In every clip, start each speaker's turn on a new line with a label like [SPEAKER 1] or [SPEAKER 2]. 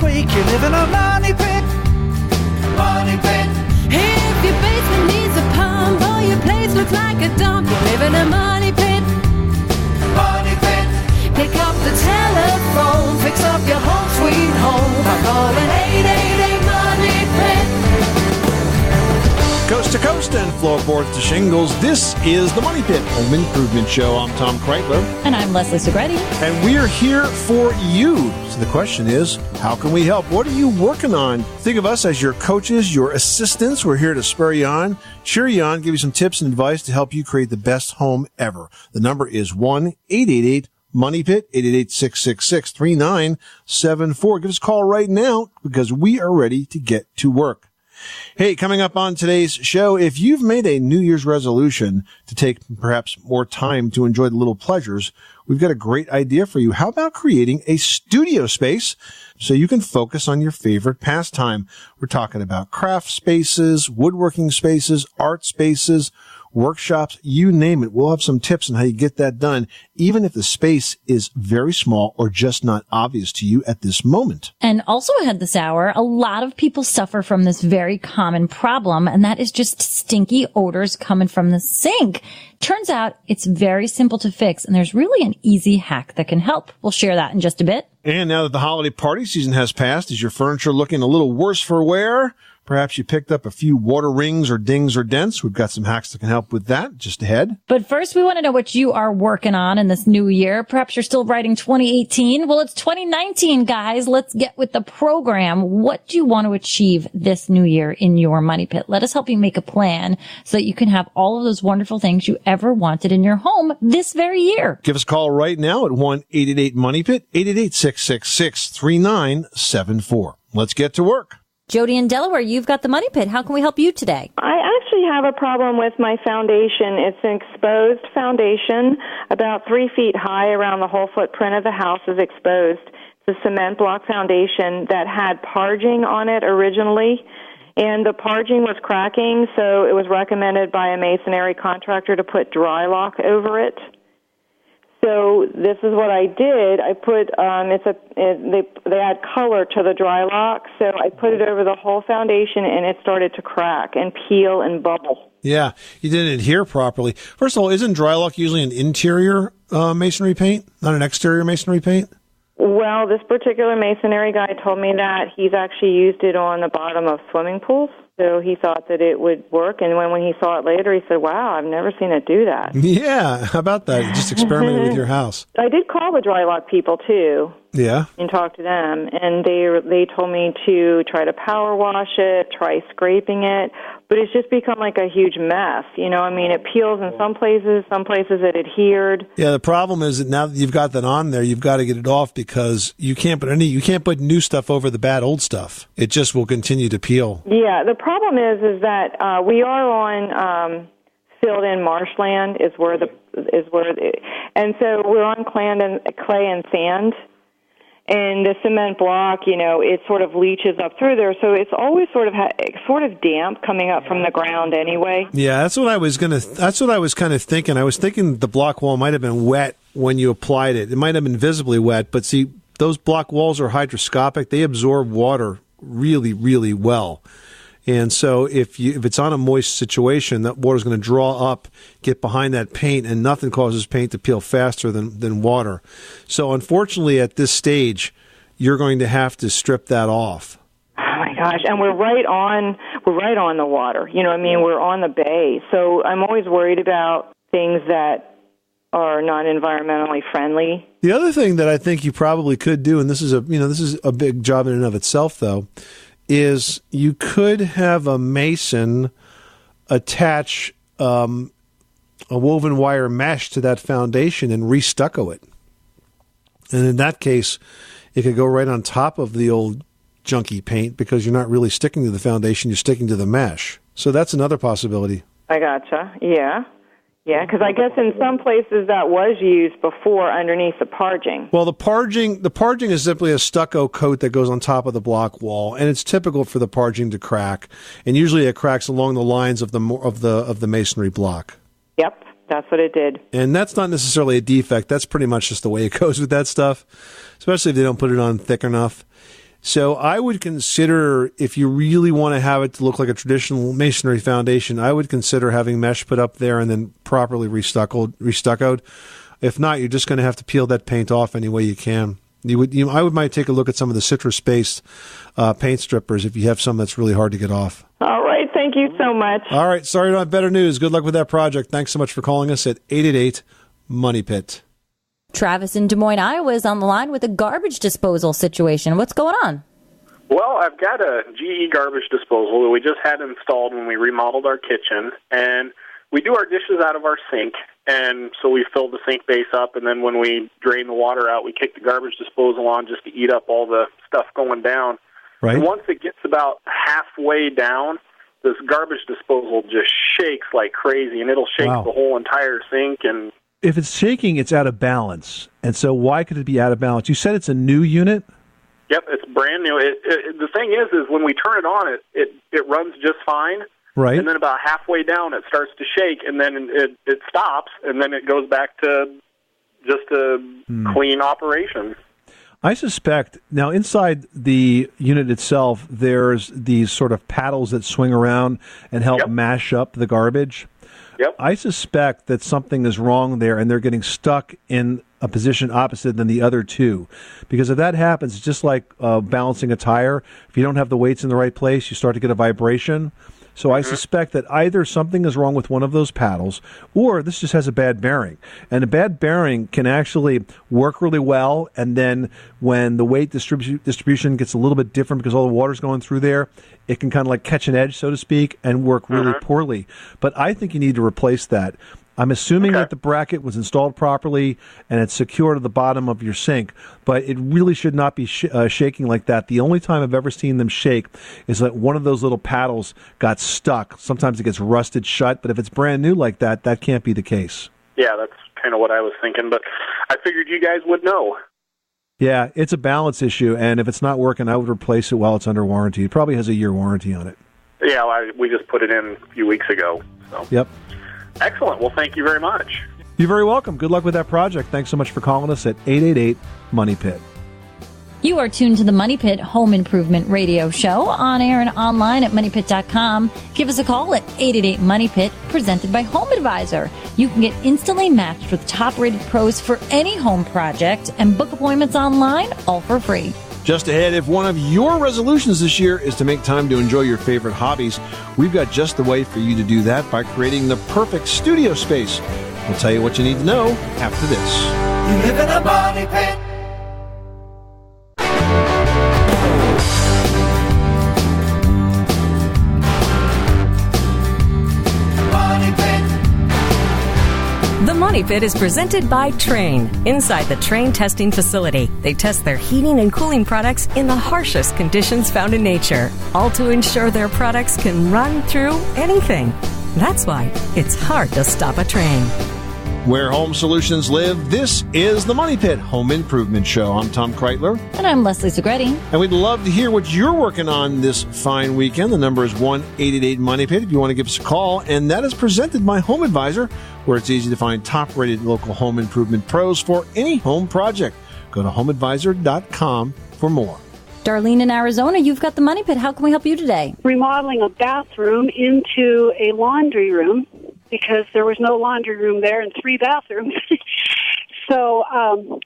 [SPEAKER 1] squeak, you live in a money pit. Money pit.
[SPEAKER 2] If your basement needs a pump or your place looks like a dump, you live in a money pit.
[SPEAKER 1] Money pit.
[SPEAKER 2] Pick up the telephone, fix up your home sweet home by calling 888 Money Pit.
[SPEAKER 3] Coast to coast and floorboards to shingles, this is the Money Pit Home Improvement Show. I'm Tom Kreitler.
[SPEAKER 4] And I'm Leslie Segretti.
[SPEAKER 3] And we're here for you. So the question is, how can we help? What are you working on? Think of us as your coaches, your assistants. We're here to spur you on, cheer you on, give you some tips and advice to help you create the best home ever. The number is 1-888-MONEY PIT, 888-666-3974. Give us a call right now because we are ready to get to work. Hey, coming up on today's show, if you've made a New Year's resolution to take perhaps more time to enjoy the little pleasures, we've got a great idea for you. How about creating a studio space so you can focus on your favorite pastime? We're talking about craft spaces, woodworking spaces, art spaces, workshops, you name it. We'll have some tips on how you get that done, even if the space is very small or just not obvious to you at this moment.
[SPEAKER 4] And also ahead this hour, a lot of people suffer from this very common problem, and that is just stinky odors coming from the sink. Turns out it's very simple to fix, and there's really an easy hack that can help. We'll share that in just a bit.
[SPEAKER 3] And now that the holiday party season has passed, is your furniture looking a little worse for wear? Perhaps you picked up a few water rings or dings or dents. We've got some hacks that can help with that just ahead.
[SPEAKER 4] But first, we want to know what you are working on in this new year. Perhaps you're still writing 2018. Well, it's 2019, guys. Let's get with the program. What do you want to achieve this new year in your money pit? Let us help you make a plan so that you can have all of those wonderful things you ever wanted in your home this very year.
[SPEAKER 3] Give us a call right now at 1-888-MONEY-PIT, 888-666-3974. Let's get to work.
[SPEAKER 4] Jody in Delaware, you've got the money pit. How can we help you today?
[SPEAKER 5] I actually have a problem with my foundation. It's an exposed foundation, about 3 feet high around the whole footprint of the house is exposed. It's a cement block foundation that had parging on it originally, and the parging was cracking, so it was recommended by a masonry contractor to put Drylok over it. So this is what I did. I put they add color to the Drylok, so I put it over the whole foundation, and it started to crack and peel and bubble.
[SPEAKER 3] Yeah, you didn't adhere properly. First of all, isn't Drylok usually an interior masonry paint, not an exterior masonry paint?
[SPEAKER 5] Well, this particular masonry guy told me that he's actually used it on the bottom of swimming pools. So he thought that it would work, and when he saw it later, he said, wow, I've never seen it do that.
[SPEAKER 3] Yeah, how about that? You just experimented with your house.
[SPEAKER 5] I did call the Drylok people, too.
[SPEAKER 3] Yeah.
[SPEAKER 5] And talk to them, and they told me to try to power wash it, try scraping it, but it's just become like a huge mess. You know, I mean, it peels in some places it adhered.
[SPEAKER 3] Yeah, the problem is that now that you've got that on there, you've got to get it off because you can't put new stuff over the bad old stuff. It just will continue to peel.
[SPEAKER 5] Yeah, the problem is that we are on filled-in marshland and so we're on clay and sand. And the cement block, you know, it sort of leaches up through there, so it's always sort of damp coming up from the ground anyway.
[SPEAKER 3] Yeah, that's what I was kind of thinking. I was thinking the block wall might have been wet when you applied it. It might have been visibly wet, but see, those block walls are hydroscopic. They absorb water really, really well. And so if it's on a moist situation, that water's going to draw up, get behind that paint, and nothing causes paint to peel faster than water. So unfortunately, at this stage, you're going to have to strip that off.
[SPEAKER 5] Oh my gosh! And we're right on the water. You know, I mean, we're on the bay. So I'm always worried about things that are not environmentally friendly.
[SPEAKER 3] The other thing that I think you probably could do, and this is a big job in and of itself, though, is you could have a mason attach a woven wire mesh to that foundation and re-stucco it. And in that case, it could go right on top of the old junky paint because you're not really sticking to the foundation, you're sticking to the mesh. So that's another possibility.
[SPEAKER 5] I gotcha. Yeah. Yeah, because I guess in some places that was used before underneath the parging.
[SPEAKER 3] Well, the parging is simply a stucco coat that goes on top of the block wall, and it's typical for the parging to crack. And usually it cracks along the lines of the masonry block.
[SPEAKER 5] Yep, that's what it did.
[SPEAKER 3] And that's not necessarily a defect. That's pretty much just the way it goes with that stuff, especially if they don't put it on thick enough. So I would consider, if you really want to have it to look like a traditional masonry foundation, I would consider having mesh put up there and then properly restuccoed. If not, you're just going to have to peel that paint off any way you can. I might take a look at some of the citrus-based paint strippers if you have some that's really hard to get off.
[SPEAKER 5] All right. Thank you so much.
[SPEAKER 3] All right. Sorry to have better news. Good luck with that project. Thanks so much for calling us at 888-MONEY-PIT.
[SPEAKER 4] Travis in Des Moines, Iowa is on the line with a garbage disposal situation. What's going on?
[SPEAKER 6] Well, I've got a GE garbage disposal that we just had installed when we remodeled our kitchen, and we do our dishes out of our sink, and so we fill the sink base up, and then when we drain the water out, we kick the garbage disposal on just to eat up all the stuff going down.
[SPEAKER 3] Right.
[SPEAKER 6] And once it gets about halfway down, this garbage disposal just shakes like crazy, and it'll shake the whole entire sink. And
[SPEAKER 7] if it's shaking, it's out of balance. And so why could it be out of balance? You said it's a new unit?
[SPEAKER 6] Yep, it's brand new. The thing is when we turn it on, it runs just fine.
[SPEAKER 7] Right.
[SPEAKER 6] And then about halfway down, it starts to shake, and then it stops, and then it goes back to just a clean operation.
[SPEAKER 7] I suspect, now inside the unit itself, there's these sort of paddles that swing around and help mash up the garbage.
[SPEAKER 6] Yep.
[SPEAKER 7] I suspect that something is wrong there, and they're getting stuck in a position opposite than the other two. Because if that happens, it's just like balancing a tire. If you don't have the weights in the right place, you start to get a vibration. So I suspect that either something is wrong with one of those paddles, or this just has a bad bearing. And a bad bearing can actually work really well, and then when the weight distribution gets a little bit different because all the water's going through there, it can kind of like catch an edge, so to speak, and work really poorly. But I think you need to replace that. I'm assuming that the bracket was installed properly and it's secure to the bottom of your sink, but it really should not be shaking like that. The only time I've ever seen them shake is that one of those little paddles got stuck. Sometimes it gets rusted shut, but if it's brand new like that, that can't be the case.
[SPEAKER 6] Yeah, that's kind of what I was thinking, but I figured you guys would know.
[SPEAKER 7] Yeah, it's a balance issue, and if it's not working, I would replace it while it's under warranty. It probably has a year warranty on it.
[SPEAKER 6] Yeah, we just put it in a few weeks ago. So.
[SPEAKER 7] Yep.
[SPEAKER 6] Excellent. Well, thank you very much.
[SPEAKER 7] You're very welcome. Good luck with that project. Thanks so much for calling us at 888-MONEY-PIT.
[SPEAKER 4] You are tuned to the Money Pit Home Improvement Radio Show on air and online at MoneyPit.com. Give us a call at 888-MONEY-PIT, presented by Home Advisor. You can get instantly matched with top-rated pros for any home project and book appointments online, all for free.
[SPEAKER 3] Just ahead, if one of your resolutions this year is to make time to enjoy your favorite hobbies, we've got just the way for you to do that by creating the perfect studio space. We'll tell you what you need to know after this.
[SPEAKER 1] You live in a money pit.
[SPEAKER 8] The Money Pit is presented by Trane. Inside the Trane testing facility, they test their heating and cooling products in the harshest conditions found in nature, all to ensure their products can run through anything. That's why it's hard to stop a Trane.
[SPEAKER 3] Where home solutions live, this is the Money Pit Home Improvement Show. I'm Tom Kreitler.
[SPEAKER 4] And I'm Leslie Segretti.
[SPEAKER 3] And we'd love to hear what you're working on this fine weekend. The number is 1-888-MONEY-PIT if you want to give us a call. And that is presented by Home Advisor, where it's easy to find top-rated local home improvement pros for any home project. Go to homeadvisor.com for more.
[SPEAKER 4] Darlene in Arizona, you've got the Money Pit. How can we help you today?
[SPEAKER 9] Remodeling a bathroom into a laundry room because there was no laundry room there and 3 bathrooms. So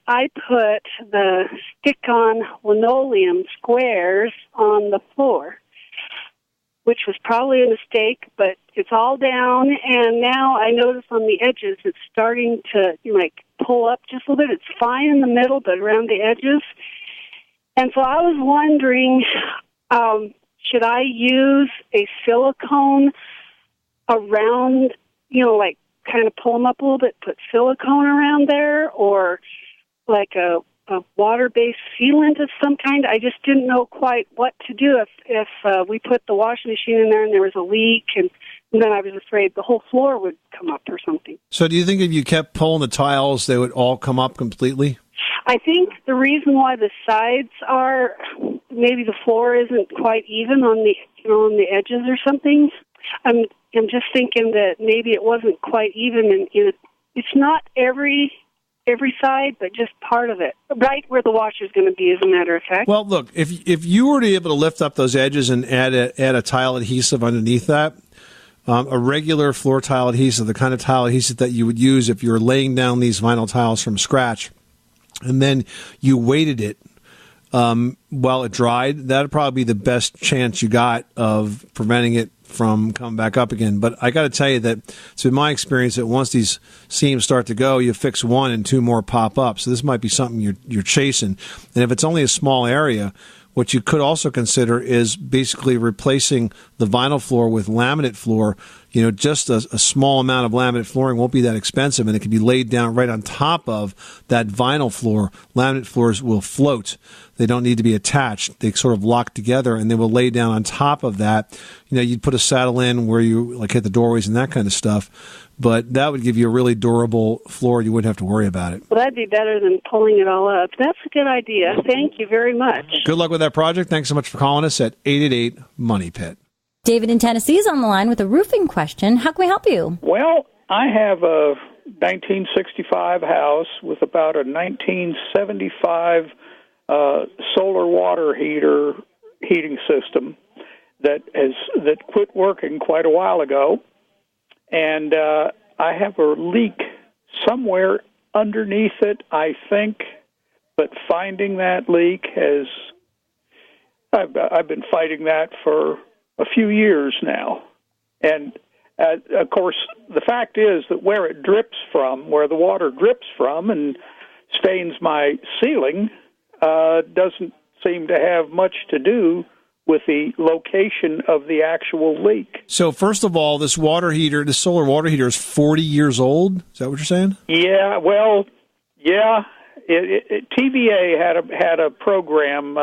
[SPEAKER 9] I put the stick-on linoleum squares on the floor, which was probably a mistake, but it's all down, and now I notice on the edges it's starting to pull up just a little bit. It's fine in the middle, but around the edges. And so I was wondering, should I use a silicone around, kind of pull them up a little bit, put silicone around there, or like a water-based sealant of some kind? I just didn't know quite what to do if we put the washing machine in there and there was a leak, and then I was afraid the whole floor would come up or something.
[SPEAKER 3] So do you think if you kept pulling the tiles, they would all come up completely?
[SPEAKER 9] I think the reason why the sides are, maybe the floor isn't quite even on the edges or something. I'm just thinking that maybe it wasn't quite even, and it's not every every side, but just part of it, right where the washer's going to be, as a matter of fact.
[SPEAKER 3] Well, look, if you were to be able to lift up those edges and add a tile adhesive underneath that, a regular floor tile adhesive, the kind of tile adhesive that you would use if you were laying down these vinyl tiles from scratch, and then you weighted it while it dried, that would probably be the best chance you got of preventing it from coming back up again. But I got to tell you that it's been my experience that once these seams start to go, you fix one and two more pop up. So this might be something you're chasing. And if it's only a small area, what you could also consider is basically replacing the vinyl floor with laminate floor. You know, just a small amount of laminate flooring won't be that expensive, and it can be laid down right on top of that vinyl floor. Laminate floors will float. They don't need to be attached. They sort of lock together, and they will lay down on top of that. You know, you'd put a saddle in where you like hit the doorways and that kind of stuff, but that would give you a really durable floor. You wouldn't have to worry about it.
[SPEAKER 9] Well, that'd be better than pulling it all up. That's a good idea. Thank you very much.
[SPEAKER 3] Good luck with that project. Thanks so much for calling us at 888-MONEY-PIT.
[SPEAKER 4] David in Tennessee is on the line with a roofing question. How can we help you?
[SPEAKER 10] Well, I have a 1965 house with about a 1975 solar water heating system that quit working quite a while ago, and I have a leak somewhere underneath it, I think. But finding that leak I've been fighting that for a few years now. And, of course, the fact is that where the water drips from and stains my ceiling, doesn't seem to have much to do with the location of the actual leak.
[SPEAKER 3] So, first of all, this solar water heater is 40 years old? Is that what you're saying?
[SPEAKER 10] Yeah, well, yeah. TVA had a program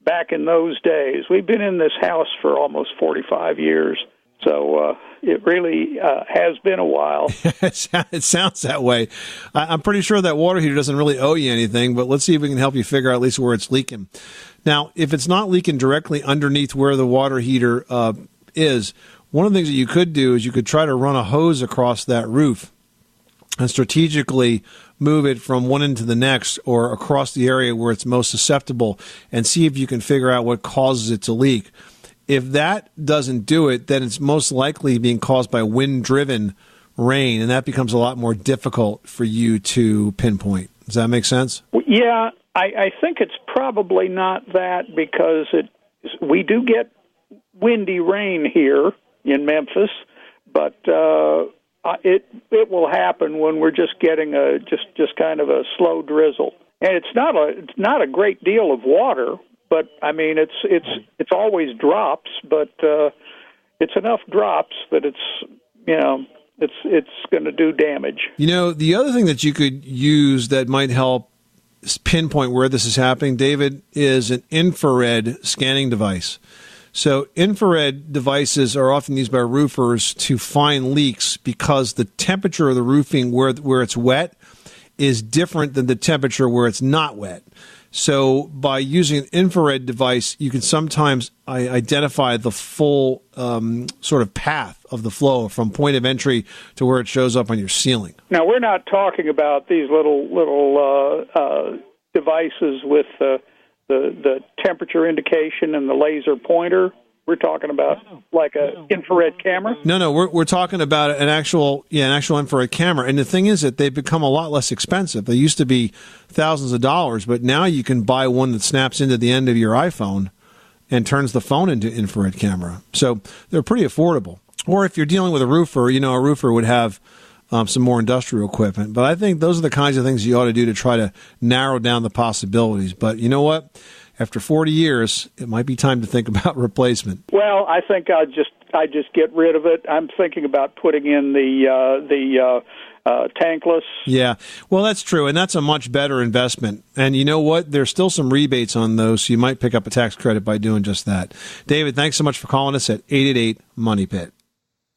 [SPEAKER 10] back in those days. We've been in this house for almost 45 years, so it really has been a while.
[SPEAKER 3] It sounds that way. I'm pretty sure that water heater doesn't really owe you anything, but let's see if we can help you figure out at least where it's leaking. Now, if it's not leaking directly underneath where the water heater is, one of the things that you could do is you could try to run a hose across that roof and strategically move it from one end to the next or across the area where it's most susceptible and see if you can figure out what causes it to leak. If that doesn't do it, then it's most likely being caused by wind-driven rain, and that becomes a lot more difficult for you to pinpoint. Does that make sense?
[SPEAKER 10] Yeah, I think it's probably not that, because we do get windy rain here in Memphis, but it will happen when we're just getting just kind of a slow drizzle, and it's not a great deal of water, but I mean it's always drops, but it's enough drops that it's going to do damage.
[SPEAKER 3] You know, the other thing that you could use that might help pinpoint where this is happening, David, is an infrared scanning device. So infrared devices are often used by roofers to find leaks because the temperature of the roofing where it's wet is different than the temperature where it's not wet. So by using an infrared device, you can sometimes identify the full sort of path of the flow from point of entry to where it shows up on your ceiling.
[SPEAKER 10] Now, we're not talking about these little devices with the temperature indication and the laser pointer. We're talking about like an infrared camera?
[SPEAKER 3] No, we're talking about an actual infrared camera. And the thing is that they've become a lot less expensive. They used to be thousands of dollars, but now you can buy one that snaps into the end of your iPhone and turns the phone into infrared camera. So they're pretty affordable. Or if you're dealing with a roofer, a roofer would have some more industrial equipment. But I think those are the kinds of things you ought to do to try to narrow down the possibilities. But you know what? After 40 years, it might be time to think about replacement.
[SPEAKER 10] Well, I think I just get rid of it. I'm thinking about putting in the tankless.
[SPEAKER 3] Yeah, well, that's true, and that's a much better investment. And you know what? There's still some rebates on those, so you might pick up a tax credit by doing just that. David, thanks so much for calling us at 888-MONEY-PIT.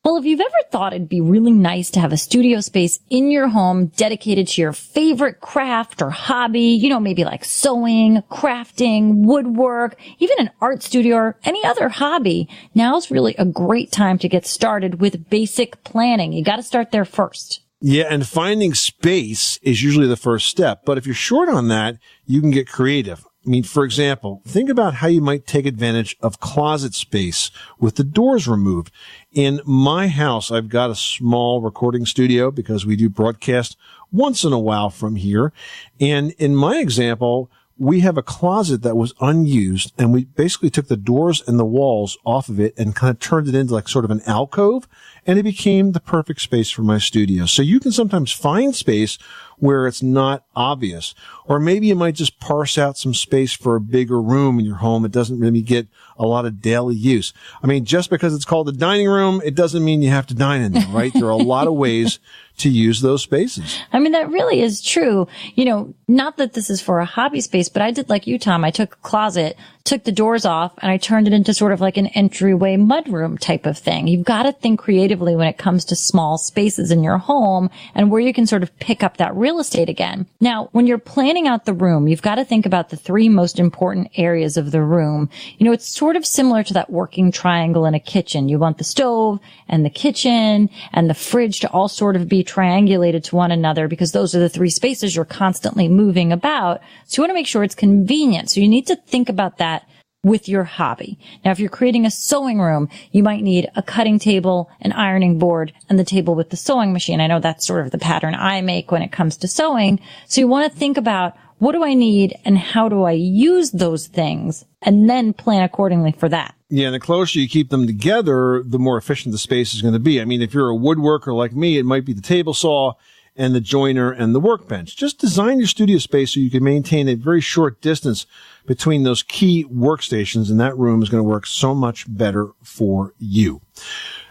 [SPEAKER 4] Well, if you've ever thought it'd be really nice to have a studio space in your home dedicated to your favorite craft or hobby, maybe like sewing, crafting, woodwork, even an art studio or any other hobby, now's really a great time to get started with basic planning. You got to start there first.
[SPEAKER 3] Yeah, and finding space is usually the first step. But if you're short on that, you can get creative. I mean, for example, think about how you might take advantage of closet space with the doors removed. In my house, I've got a small recording studio because we do broadcast once in a while from here. And in my example, we have a closet that was unused, and we basically took the doors and the walls off of it and kind of turned it into like sort of an alcove, and it became the perfect space for my studio. So you can sometimes find space where it's not obvious, or maybe you might just parse out some space for a bigger room in your home. It doesn't really get a lot of daily use. I mean, just because it's called the dining room, it doesn't mean you have to dine in there, right? There are a lot of ways to use those spaces.
[SPEAKER 4] I mean, that really is true. You know, not that this is for a hobby space, but I did like you, Tom. I took a closet, took the doors off, and I turned it into sort of like an entryway mudroom type of thing. You've got to think creatively when it comes to small spaces in your home and where you can sort of pick up that real estate again. Now, when you're planning out the room, you've got to think about the three most important areas of the room. You know, it's sort of similar to that working triangle in a kitchen. You want the stove and the kitchen and the fridge to all sort of be triangulated to one another because those are the three spaces you're constantly moving about. So you want to make sure it's convenient. So you need to think about that with your hobby. Now, if you're creating a sewing room, you might need a cutting table, an ironing board, and the table with the sewing machine. I know that's sort of the pattern I make when it comes to sewing. So you want to think about, what do I need and how do I use those things, and then plan accordingly for that.
[SPEAKER 3] Yeah, and the closer you keep them together, the more efficient the space is going to be. I mean, if you're a woodworker like me, it might be the table saw and the joiner and the workbench. Just design your studio space so you can maintain a very short distance between those key workstations, and that room is going to work so much better for you.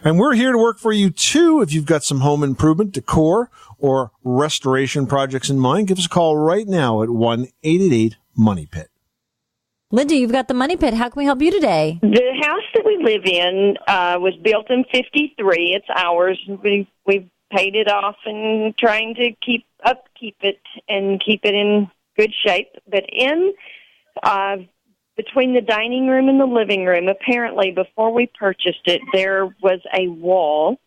[SPEAKER 3] And we're here to work for you too. If you've got some home improvement, decor, or restoration projects in mind, give us a call right now at 1-888-MONEY-PIT.
[SPEAKER 4] Linda, you've got the Money Pit. How can we help you today?
[SPEAKER 11] The house that we live in was built in 1953. It's ours. We've paid it off and trying to keep it in good shape. But between the dining room and the living room, apparently before we purchased it, there was a wall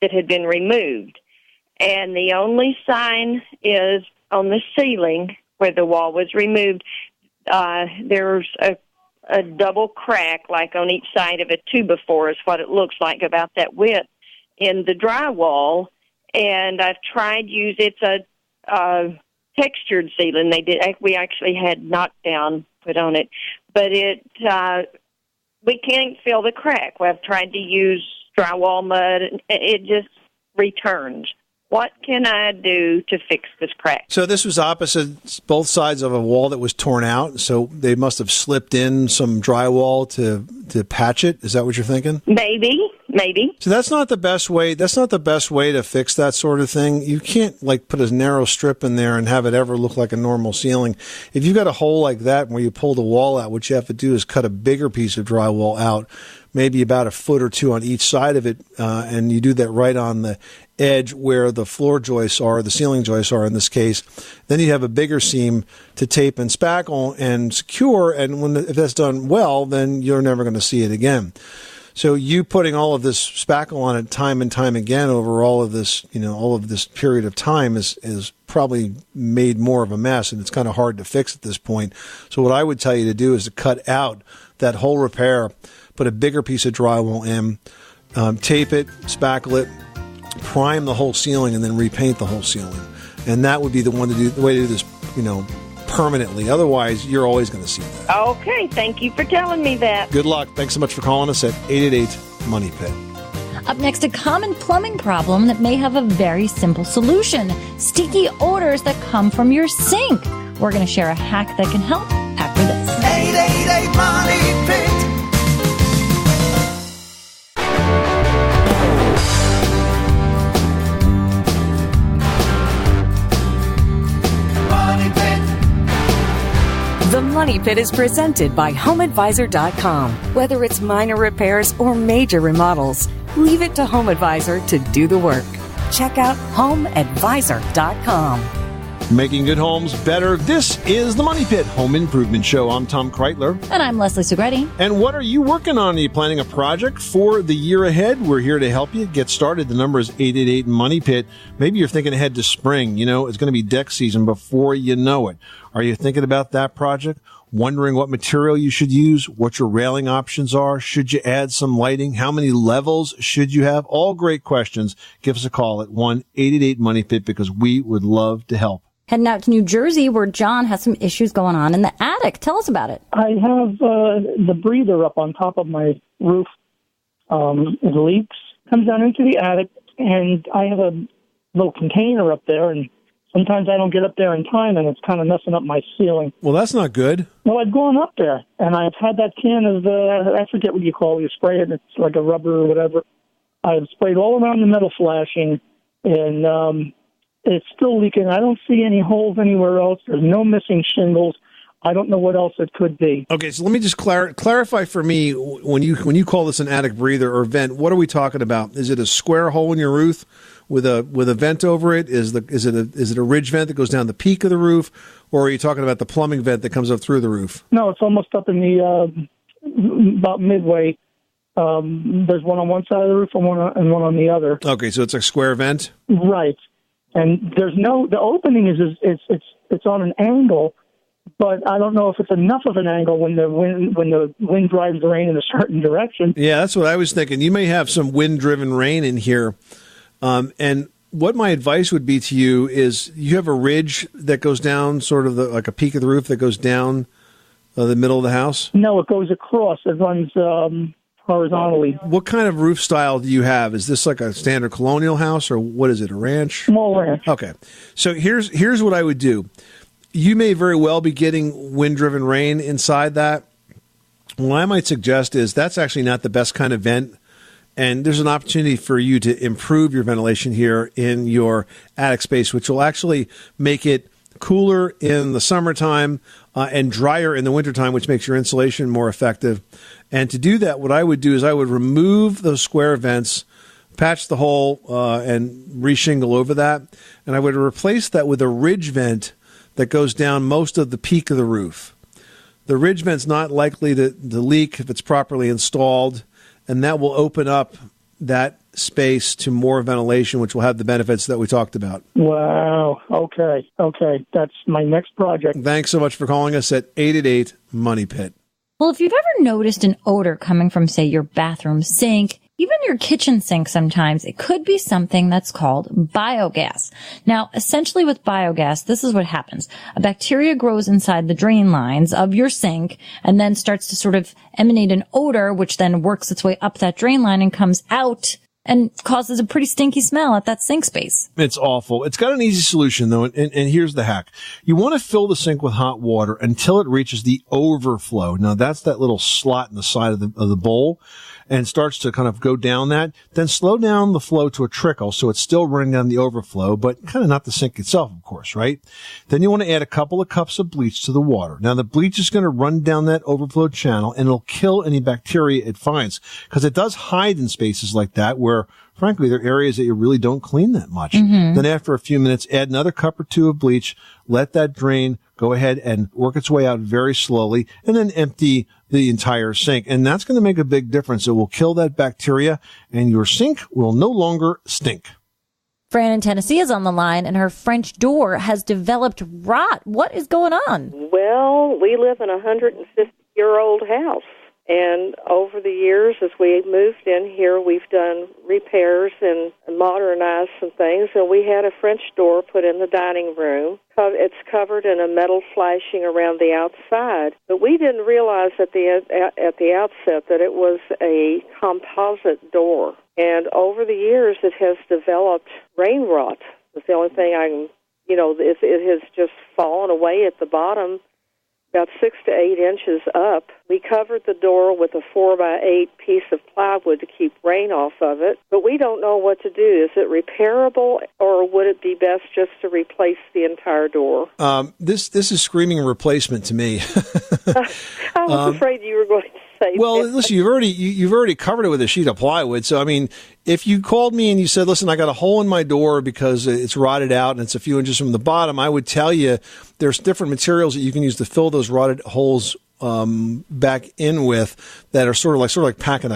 [SPEAKER 11] that had been removed. And the only sign is on the ceiling where the wall was removed. There's a double crack, like on each side of a 2x4 is what it looks like, about that width in the drywall. And I've tried it's a textured ceiling. We actually had knockdown put on it, but we can't fill the crack. I've tried to use drywall mud, and it just returns. What can I do to fix this crack?
[SPEAKER 3] So this was opposite both sides of a wall that was torn out, so they must have slipped in some drywall to patch it. Is that what you're thinking?
[SPEAKER 11] Maybe.
[SPEAKER 3] So that's not the best way. That's not the best way to fix that sort of thing. You can't put a narrow strip in there and have it ever look like a normal ceiling. If you've got a hole like that where you pull the wall out, what you have to do is cut a bigger piece of drywall out, maybe about a foot or two on each side of it, and you do that right on the edge where the floor joists are, the ceiling joists are in this case. Then you have a bigger seam to tape and spackle and secure, and if that's done well, then you're never going to see it again. So you putting all of this spackle on it time and time again over all of this period of time is probably made more of a mess, and it's kind of hard to fix at this point. So what I would tell you to do is to cut out that whole repair, put a bigger piece of drywall in, tape it, spackle it, prime the whole ceiling, and then repaint the whole ceiling. And that would be the way to do this, permanently. Otherwise, you're always going to see that.
[SPEAKER 11] Okay, thank you for telling me that.
[SPEAKER 3] Good luck. Thanks so much for calling us at 888-MONEY-PIT.
[SPEAKER 4] Up next, a common plumbing problem that may have a very simple solution: sticky odors that come from your sink. We're going to share a hack that can help after this.
[SPEAKER 1] 888-MONEY-PIT.
[SPEAKER 8] The Money Pit is presented by HomeAdvisor.com. Whether it's minor repairs or major remodels, leave it to HomeAdvisor to do the work. Check out HomeAdvisor.com.
[SPEAKER 3] Making good homes better. This is the Money Pit Home Improvement Show. I'm Tom Kreitler.
[SPEAKER 4] And I'm Leslie Segretti.
[SPEAKER 3] And what are you working on? Are you planning a project for the year ahead? We're here to help you get started. The number is 888 Money Pit. Maybe you're thinking ahead to spring. You know, it's going to be deck season before you know it. Are you thinking about that project? Wondering what material you should use, what your railing options are? Should you add some lighting? How many levels should you have? All great questions. Give us a call at 1-888-MONEY-PIT because we would love to help.
[SPEAKER 4] Heading out to New Jersey where John has some issues going on in the attic. Tell us about it.
[SPEAKER 12] I have the breather up on top of my roof. It leaks, comes down into the attic, and I have a little container up there, and sometimes I don't get up there in time, and it's kind of messing up my ceiling.
[SPEAKER 7] Well, that's not good.
[SPEAKER 12] Well, I've gone up there, and I've had that can of, I forget what you call it. You spray it, and it's like a rubber or whatever. I've sprayed all around the metal flashing, and it's still leaking. I don't see any holes anywhere else. There's no missing shingles. I don't know what else it could be.
[SPEAKER 7] Okay, so let me just clarify for me, when you call this an attic breather or vent, what are we talking about? Is it a square hole in your roof with a vent over it? Is it a ridge vent that goes down the peak of the roof, or are you talking about the plumbing vent that comes up through the roof?
[SPEAKER 12] No, it's almost up in the about midway. There's one on one side of the roof and one on the other.
[SPEAKER 7] Okay, so it's a square vent,
[SPEAKER 12] right? And the opening is it's on an angle, but I don't know if it's enough of an angle when the wind drives the rain in a certain direction.
[SPEAKER 7] Yeah, that's what I was thinking. You may have some wind-driven rain in here, and what my advice would be to you is you have a ridge that goes down, sort of like a peak of the roof that goes down the middle of the house.
[SPEAKER 12] No, it goes across. It runs horizontally.
[SPEAKER 7] What kind of roof style do you have? Is this like a standard colonial house, or what is it, a ranch?
[SPEAKER 12] Small ranch.
[SPEAKER 7] Okay. So here's what I would do. You may very well be getting wind-driven rain inside that. What I might suggest is that's actually not the best kind of vent, and there's an opportunity for you to improve your ventilation here in your attic space, which will actually make it cooler in the summertime and drier in the wintertime, which makes your insulation more effective. And to do that, what I would do is I would remove those square vents, patch the hole, and reshingle over that. And I would replace that with a ridge vent that goes down most of the peak of the roof. The ridge vent's not likely to leak if it's properly installed, and that will open up that space to more ventilation, which will have the benefits that we talked about.
[SPEAKER 12] Wow. Okay. That's my next project.
[SPEAKER 7] Thanks so much for calling us at 888-MONEY-PIT.
[SPEAKER 4] Well, if you've ever noticed an odor coming from, say, your bathroom sink, even your kitchen sink sometimes, it could be something that's called biogas. Now, essentially with biogas, this is what happens. A bacteria grows inside the drain lines of your sink and then starts to sort of emanate an odor, which then works its way up that drain line and comes out and causes a pretty stinky smell at that sink space.
[SPEAKER 3] It's awful. It's got an easy solution, though, and here's the hack. You want to fill the sink with hot water until it reaches the overflow. Now, that's that little slot in the side of the bowl, and starts to kind of go down that. Then slow down the flow to a trickle, so it's still running down the overflow, but kind of not the sink itself, of course, right? Then you want to add a couple of cups of bleach to the water. Now, the bleach is going to run down that overflow channel, and it'll kill any bacteria it finds, because it does hide in spaces like that where, frankly, there are areas that you really don't clean that much. Mm-hmm. Then after a few minutes, add another cup or two of bleach, let that drain, go ahead and work its way out very slowly, and then empty the entire sink. And that's going to make a big difference. It will kill that bacteria, and your sink will no longer stink.
[SPEAKER 4] Fran in Tennessee is on the line, and her French door has developed rot. What is going on?
[SPEAKER 13] Well, we live in a 150-year-old house. And over the years, as we moved in here, we've done repairs and modernized some things. And we had a French door put in the dining room. It's covered in a metal flashing around the outside. But we didn't realize at the outset that it was a composite door. And over the years, it has developed rain rot. That's the only thing it has just fallen away at the bottom, about 6 to 8 inches up. We covered the door with a 4x8 piece of plywood to keep rain off of it, but we don't know what to do. Is it repairable, or would it be best just to replace the entire door?
[SPEAKER 7] This is screaming replacement to me.
[SPEAKER 13] I was afraid you were going to say.
[SPEAKER 3] Well, listen, you've already covered it with a sheet of plywood. So, I mean, if you called me and you said, listen, I got a hole in my door because it's rotted out and it's a few inches from the bottom, I would tell you there's different materials that you can use to fill those rotted holes back in with that are sort of like packing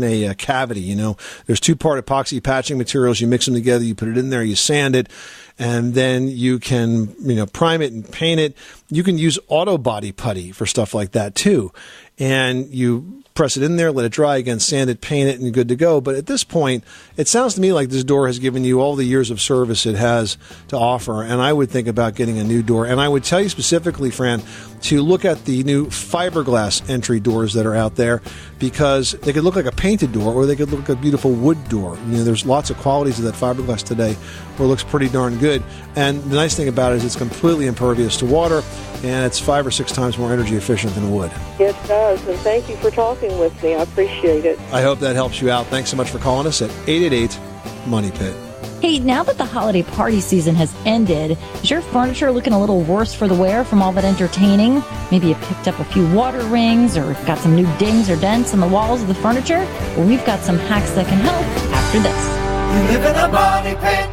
[SPEAKER 3] a cavity. You know, there's 2-part epoxy patching materials. You mix them together, you put it in there, you sand it, and then you can, prime it and paint it. You can use auto body putty for stuff like that too. And you press it in there, let it dry again, sand it, paint it, and you're good to go. But at this point, it sounds to me like this door has given you all the years of service it has to offer. And I would think about getting a new door. And I would tell you specifically, Fran, to look at the new fiberglass entry doors that are out there, because they could look like a painted door or they could look like a beautiful wood door. There's lots of qualities of that fiberglass today where it looks pretty darn good. And the nice thing about it is it's completely impervious to water, and it's 5 or 6 times more energy efficient than wood.
[SPEAKER 13] It does, and thank you for talking with me. I appreciate it.
[SPEAKER 3] I hope that helps you out. Thanks so much for calling us at 888-MONEY-PIT.
[SPEAKER 4] Hey, now that the holiday party season has ended, is your furniture looking a little worse for the wear from all that entertaining? Maybe you picked up a few water rings or got some new dings or dents in the walls of the furniture? Well, we've got some hacks that can help after this.
[SPEAKER 1] You live in a money pit.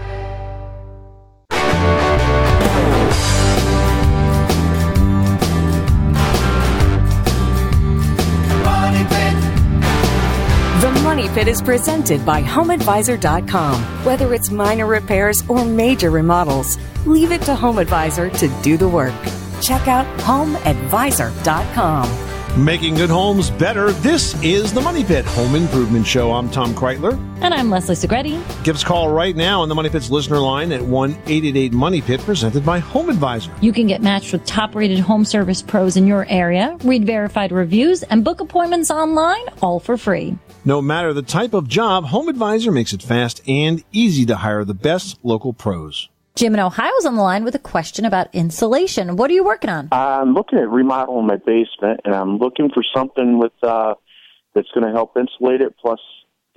[SPEAKER 8] The Money Pit is presented by HomeAdvisor.com. Whether it's minor repairs or major remodels, leave it to HomeAdvisor to do the work. Check out HomeAdvisor.com.
[SPEAKER 3] Making good homes better. This is the Money Pit Home Improvement Show. I'm Tom Kreitler.
[SPEAKER 4] And I'm Leslie Segretti.
[SPEAKER 3] Give us a call right now on the Money Pit's listener line at 1-888-MONEY-PIT, presented by Home Advisor.
[SPEAKER 4] You can get matched with top-rated home service pros in your area, read verified reviews, and book appointments online, all for free.
[SPEAKER 3] No matter the type of job, Home Advisor makes it fast and easy to hire the best local pros.
[SPEAKER 4] Jim in Ohio is on the line with a question about insulation. What are you working on?
[SPEAKER 14] I'm looking at remodeling my basement, and I'm looking for something with that's going to help insulate it, plus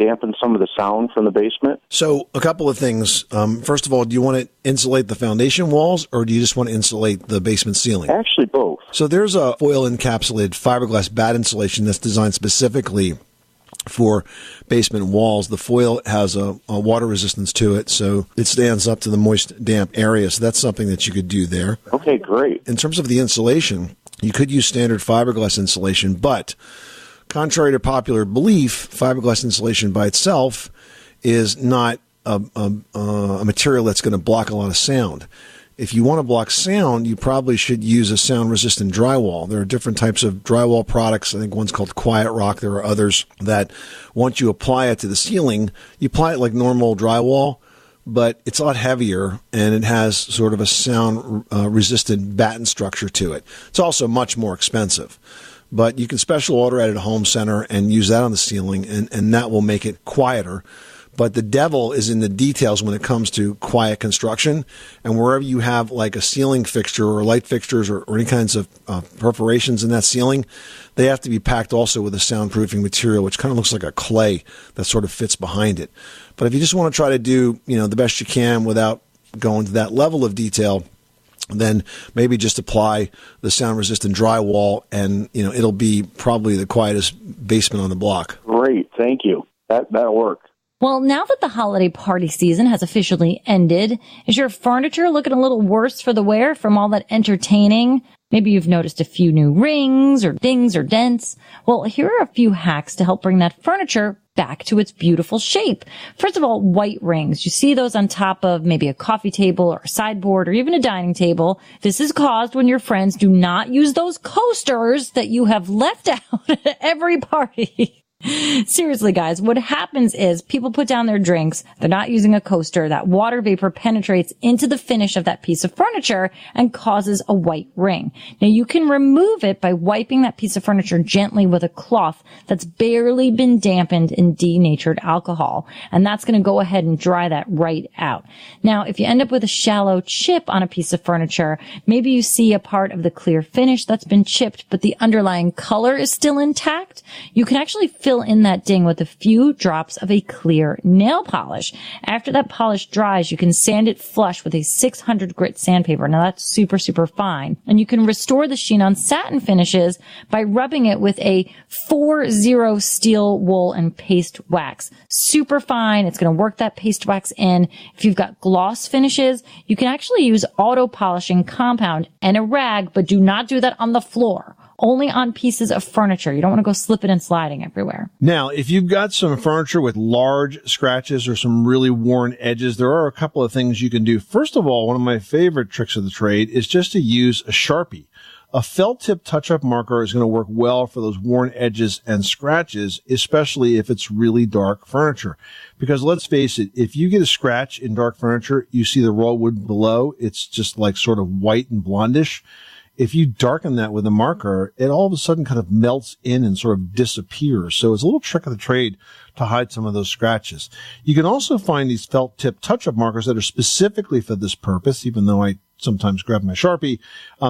[SPEAKER 14] dampen some of the sound from the basement.
[SPEAKER 3] So a couple of things. First of all, do you want to insulate the foundation walls, or do you just want to insulate the basement ceiling?
[SPEAKER 14] Actually, both.
[SPEAKER 3] So there's a foil-encapsulated fiberglass bat insulation that's designed specifically for basement walls. The foil has a water resistance to it, so it stands up to the moist, damp area. So that's something that you could do there.
[SPEAKER 14] Okay, great.
[SPEAKER 3] In terms of the insulation, you could use standard fiberglass insulation, but contrary to popular belief, fiberglass insulation by itself is not a material that's going to block a lot of sound. If you want to block sound, you probably should use a sound-resistant drywall. There are different types of drywall products. I think one's called Quiet Rock. There are others that once you apply it to the ceiling, you apply it like normal drywall, but it's a lot heavier, and it has sort of a sound-resistant batten structure to it. It's also much more expensive. But you can special order it at a home center and use that on the ceiling, and that will make it quieter. But the devil is in the details when it comes to quiet construction. And wherever you have like a ceiling fixture or light fixtures or any kinds of perforations in that ceiling, they have to be packed also with a soundproofing material, which kind of looks like a clay that sort of fits behind it. But if you just want to try to do, the best you can without going to that level of detail, then maybe just apply the sound-resistant drywall, and, it'll be probably the quietest basement on the block.
[SPEAKER 14] Great. Thank you. That'll work.
[SPEAKER 4] Well, now that the holiday party season has officially ended, is your furniture looking a little worse for the wear from all that entertaining? Maybe you've noticed a few new rings or dings or dents. Well, here are a few hacks to help bring that furniture back to its beautiful shape. First of all, white rings. You see those on top of maybe a coffee table or a sideboard or even a dining table. This is caused when your friends do not use those coasters that you have left out at every party. Seriously, guys, what happens is people put down their drinks, they're not using a coaster, that water vapor penetrates into the finish of that piece of furniture and causes a white ring. Now, you can remove it by wiping that piece of furniture gently with a cloth that's barely been dampened in denatured alcohol, and that's going to go ahead and dry that right out. Now, if you end up with a shallow chip on a piece of furniture, maybe you see a part of the clear finish that's been chipped, but the underlying color is still intact, you can actually fill in that ding with a few drops of a clear nail polish. After that polish dries, you can sand it flush with a 600 grit sandpaper. Now that's super, super fine. And you can restore the sheen on satin finishes by rubbing it with a 4-0 steel wool and paste wax. Super fine. It's going to work that paste wax in. If you've got gloss finishes, you can actually use auto polishing compound and a rag, but do not do that on the floor. Only on pieces of furniture. You don't want to go slipping and sliding everywhere.
[SPEAKER 3] Now, if you've got some furniture with large scratches or some really worn edges, there are a couple of things you can do. First of all, one of my favorite tricks of the trade is just to use a Sharpie. A felt tip touch-up marker is going to work well for those worn edges and scratches, especially if it's really dark furniture. Because let's face it, if you get a scratch in dark furniture, you see the raw wood below, it's just like sort of white and blondish. If you darken that with a marker, it all of a sudden kind of melts in and sort of disappears. So it's a little trick of the trade to hide some of those scratches. You can also find these felt tip touch-up markers that are specifically for this purpose, even though I sometimes grab my Sharpie.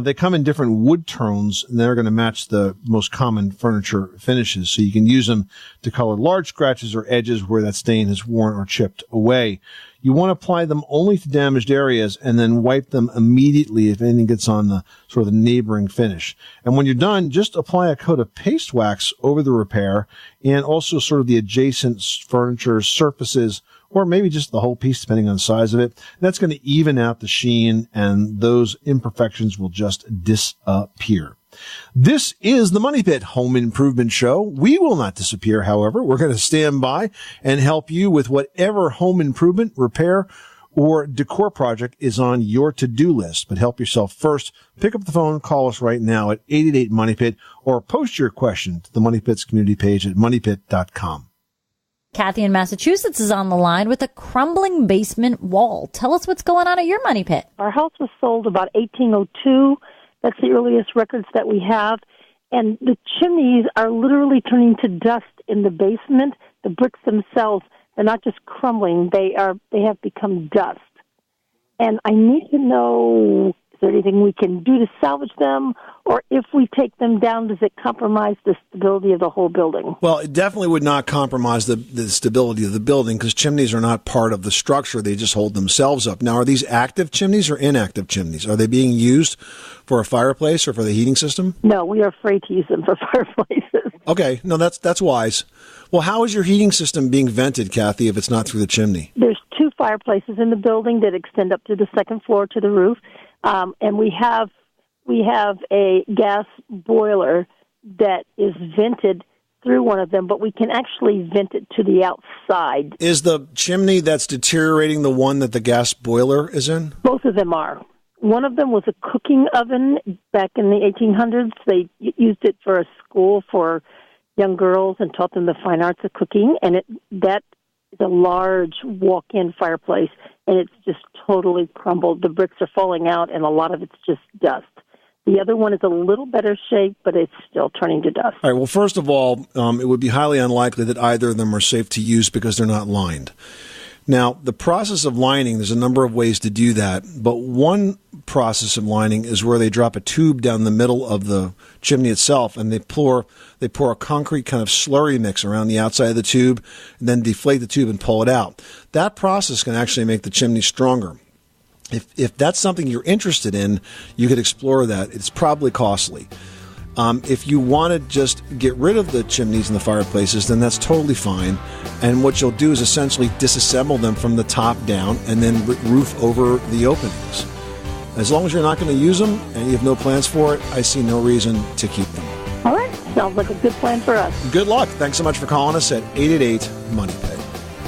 [SPEAKER 3] They come in different wood tones, and they're going to match the most common furniture finishes. So you can use them to color large scratches or edges where that stain is worn or chipped away. You want to apply them only to damaged areas and then wipe them immediately if anything gets on the sort of the neighboring finish. And when you're done, just apply a coat of paste wax over the repair and also sort of the adjacent furniture surfaces, or maybe just the whole piece, depending on the size of it. That's going to even out the sheen, and those imperfections will just disappear. This is the Money Pit Home Improvement Show. We will not disappear, however. We're going to stand by and help you with whatever home improvement, repair, or decor project is on your to-do list. But help yourself first. Pick up the phone, call us right now at 888-MONEY-PIT, or post your question to the Money Pit's community page at moneypit.com.
[SPEAKER 4] Kathy in Massachusetts is on the line with a crumbling basement wall. Tell us what's going on at your Money Pit.
[SPEAKER 15] Our house was sold about 1802. That's the earliest records that we have. And the chimneys are literally turning to dust in the basement. The bricks themselves, they're not just crumbling, they have become dust. And I need to know, is there anything we can do to salvage them? Or if we take them down, does it compromise the stability of the whole building?
[SPEAKER 3] Well, it definitely would not compromise the stability of the building, because chimneys are not part of the structure. They just hold themselves up. Now, are these active chimneys or inactive chimneys? Are they being used for a fireplace or for the heating system?
[SPEAKER 15] No, we are afraid to use them for fireplaces.
[SPEAKER 3] Okay, no, that's wise. Well, how is your heating system being vented, Kathy, if it's not through the chimney?
[SPEAKER 15] There's 2 fireplaces in the building that extend up to the second floor to the roof, and we have a gas boiler that is vented through one of them, but we can actually vent it to the outside.
[SPEAKER 3] Is the chimney that's deteriorating the one that the gas boiler is in?
[SPEAKER 15] Both of them are. One of them was a cooking oven back in the 1800s. They used it for a school for young girls and taught them the fine arts of cooking, and that is a large walk-in fireplace, and it's just totally crumbled. The bricks are falling out, and a lot of it's just dust. The other one is a little better shape, but it's still turning to dust.
[SPEAKER 3] All right, well, first of all, it would be highly unlikely that either of them are safe to use because they're not lined. Now, the process of lining, there's a number of ways to do that, but one process of lining is where they drop a tube down the middle of the chimney itself, and they pour a concrete kind of slurry mix around the outside of the tube, and then deflate the tube and pull it out. That process can actually make the chimney stronger. If that's something you're interested in, you could explore that. It's probably costly. If you want to just get rid of the chimneys and the fireplaces, then that's totally fine. And what you'll do is essentially disassemble them from the top down and then roof over the openings. As long as you're not going to use them and you have no plans for it, I see no reason to keep them.
[SPEAKER 15] All right. Sounds like a good plan for us.
[SPEAKER 3] Good luck. Thanks so much for calling us at 888-MONEY-PIT.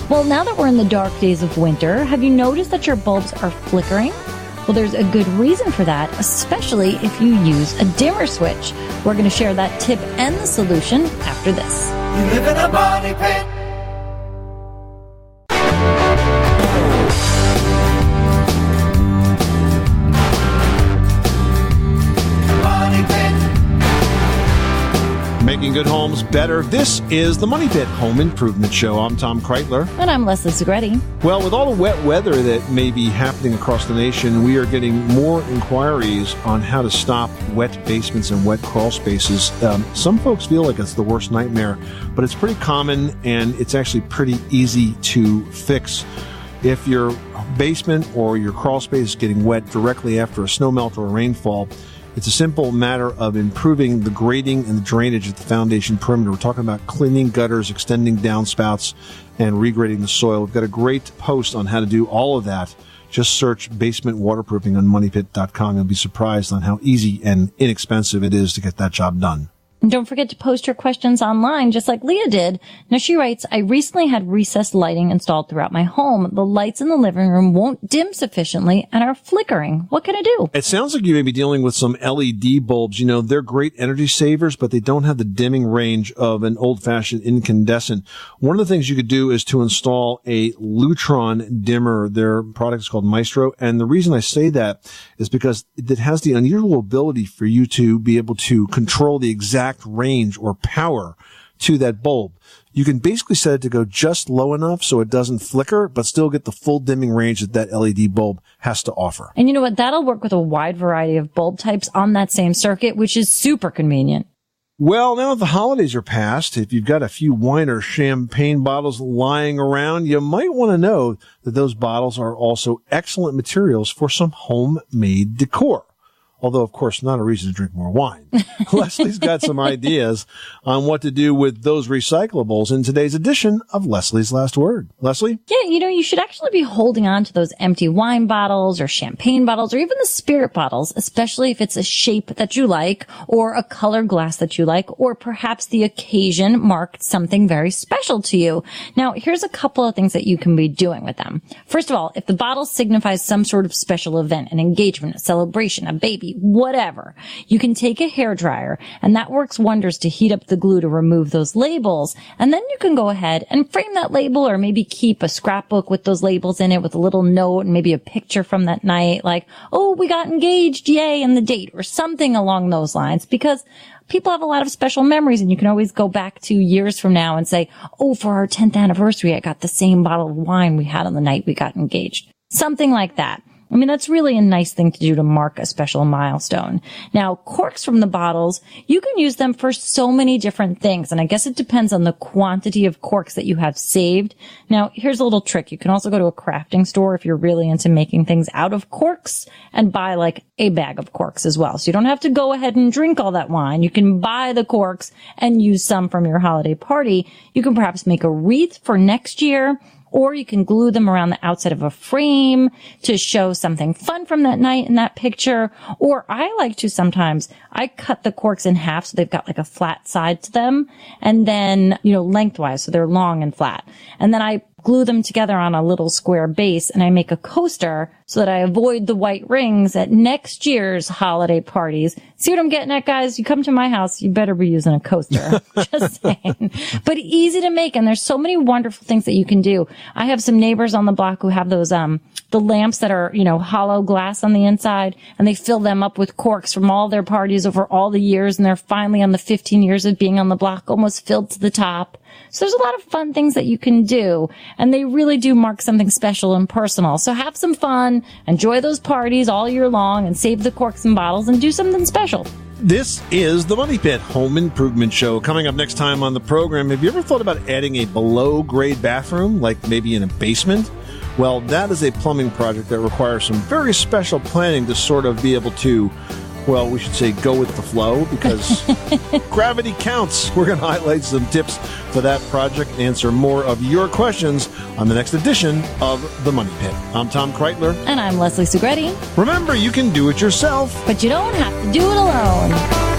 [SPEAKER 4] Well, now that we're in the dark days of winter, have you noticed that your bulbs are flickering? Well, there's a good reason for that, especially if you use a dimmer switch. We're going to share that tip and the solution after this.
[SPEAKER 1] You live in a money pit.
[SPEAKER 3] Making good homes better. This is the Money Pit Home Improvement Show. I'm Tom Kreitler.
[SPEAKER 4] And I'm Leslie Segretti.
[SPEAKER 3] Well, with all the wet weather that may be happening across the nation, we are getting more inquiries on how to stop wet basements and wet crawl spaces. Some folks feel like it's the worst nightmare, but it's pretty common and it's actually pretty easy to fix. If your basement or your crawl space is getting wet directly after a snowmelt or a rainfall, it's a simple matter of improving the grading and the drainage at the foundation perimeter. We're talking about cleaning gutters, extending downspouts, and regrading the soil. We've got a great post on how to do all of that. Just search basement waterproofing on moneypit.com. You'll be surprised on how easy and inexpensive it is to get that job done.
[SPEAKER 4] And don't forget to post your questions online, just like Leah did. Now, she writes, I recently had recessed lighting installed throughout my home. The lights in the living room won't dim sufficiently and are flickering. What can I do?
[SPEAKER 3] It sounds like you may be dealing with some LED bulbs. You know, they're great energy savers, but they don't have the dimming range of an old-fashioned incandescent. One of the things you could do is to install a Lutron dimmer. Their product is called Maestro. And the reason I say that is because it has the unusual ability for you to be able to control the exact range or power to that bulb. You can basically set it to go just low enough so it doesn't flicker, but still get the full dimming range that LED bulb has to offer.
[SPEAKER 4] And you know what? That'll work with a wide variety of bulb types on that same circuit, which is super convenient.
[SPEAKER 3] Well, now that the holidays are past, if you've got a few wine or champagne bottles lying around, you might want to know that those bottles are also excellent materials for some homemade decor. Although, of course, not a reason to drink more wine. Leslie's got some ideas on what to do with those recyclables in today's edition of Leslie's Last Word. Leslie?
[SPEAKER 4] Yeah, you know, you should actually be holding on to those empty wine bottles or champagne bottles or even the spirit bottles, especially if it's a shape that you like or a color glass that you like, or perhaps the occasion marked something very special to you. Now, here's a couple of things that you can be doing with them. First of all, if the bottle signifies some sort of special event, an engagement, a celebration, a baby, whatever, you can take a hairdryer, and that works wonders to heat up the glue to remove those labels. And then you can go ahead and frame that label, or maybe keep a scrapbook with those labels in it with a little note and maybe a picture from that night, like, oh, we got engaged, yay, and the date, or something along those lines, because people have a lot of special memories, and you can always go back to years from now and say, oh, for our 10th anniversary, I got the same bottle of wine we had on the night we got engaged. Something like that. I mean, that's really a nice thing to do to mark a special milestone. Now, corks from the bottles, you can use them for so many different things, and I guess it depends on the quantity of corks that you have saved. Now, here's a little trick. You can also go to a crafting store if you're really into making things out of corks and buy like a bag of corks as well. So you don't have to go ahead and drink all that wine. You can buy the corks and use some from your holiday party. You can perhaps make a wreath for next year, or you can glue them around the outside of a frame to show something fun from that night in that picture. Or I like to sometimes, I cut the corks in half so they've got like a flat side to them, and then, you know, lengthwise, so they're long and flat. And then I glue them together on a little square base, and I make a coaster so that I avoid the white rings at next year's holiday parties. See what I'm getting at, guys? You come to my house, you better be using a coaster. Just saying. But easy to make, and there's so many wonderful things that you can do. I have some neighbors on the block who have those, the lamps that are, you know, hollow glass on the inside, and they fill them up with corks from all their parties over all the years, and they're finally on the 15 years of being on the block, almost filled to the top. So there's a lot of fun things that you can do, and they really do mark something special and personal. So have some fun, enjoy those parties all year long, and save the corks and bottles and do something special.
[SPEAKER 3] This is the Money Pit Home Improvement Show. Coming up next time on the program, have you ever thought about adding a below-grade bathroom, like maybe in a basement? Well, that is a plumbing project that requires some very special planning to sort of be able to, well, we should say go with the flow, because gravity counts. We're going to highlight some tips for that project and answer more of your questions on the next edition of The Money Pit. I'm Tom Kreitler.
[SPEAKER 4] And I'm Leslie Segretti.
[SPEAKER 3] Remember, you can do it yourself,
[SPEAKER 4] but you don't have to do it alone.